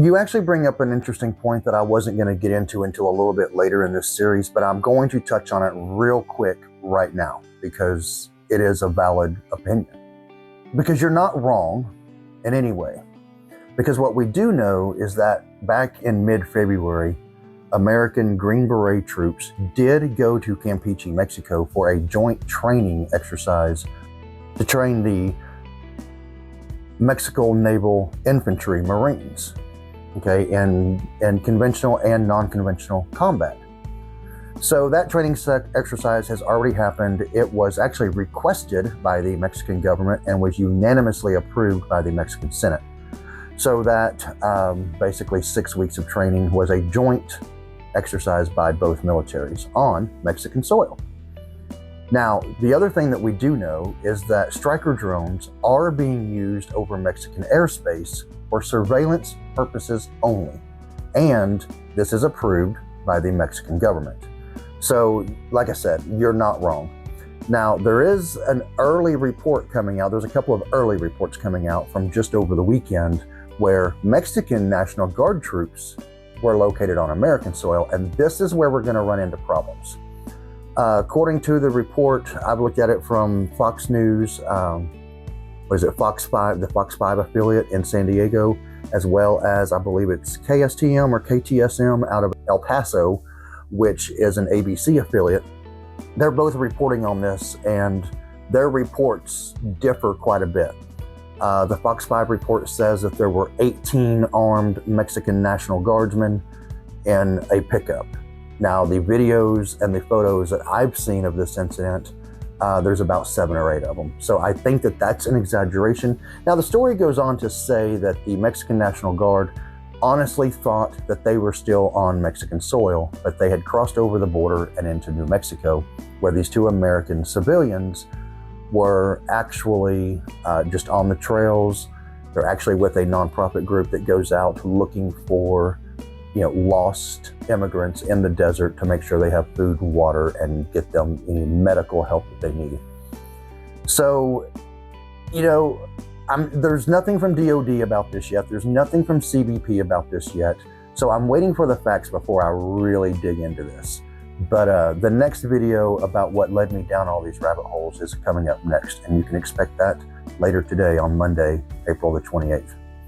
You actually bring up an interesting point that I wasn't going to get into until a little bit later in this series, but I'm going to touch on it real quick right now because it is a valid opinion. Because you're not wrong in any way. Because what we do know is that back in mid-February, American Green Beret troops did go to Campeche, Mexico for a joint training exercise to train the Mexico Naval Infantry Marines, okay, in conventional and non-conventional combat. So that training exercise has already happened. It was actually requested by the Mexican government and was unanimously approved by the Mexican Senate. So that basically 6 weeks of training was a joint exercise by both militaries on Mexican soil. Now, the other thing that we do know is that Stryker drones are being used over Mexican airspace for surveillance purposes only. And this is approved by the Mexican government. So, like I said, you're not wrong. Now, there is an early report coming out. There's a couple of early reports coming out from just over the weekend where Mexican National Guard troops were located on American soil, and this is where we're going to run into problems. According to the report, I've looked at it from Fox News, Fox 5, the Fox 5 affiliate in San Diego, as well as I believe it's KSTM or KTSM out of El Paso, which is an ABC affiliate. They're both reporting on this, and their reports differ quite a bit. The Fox 5 report says that there were 18 armed Mexican National Guardsmen in a pickup. Now, the videos and the photos that I've seen of this incident, there's about 7 or 8 of them. So I think that that's an exaggeration. Now, the story goes on to say that the Mexican National Guard honestly thought that they were still on Mexican soil, but they had crossed over the border and into New Mexico, where these 2 American civilians were actually just on the trails. They're actually with a nonprofit group that goes out looking for, lost immigrants in the desert to make sure they have food, water, and get them any medical help that they need. So, there's nothing from DOD about this yet. There's nothing from CBP about this yet. So I'm waiting for the facts before I really dig into this. But the next video about what led me down all these rabbit holes is coming up next, and you can expect that later today on Monday, April the 28th.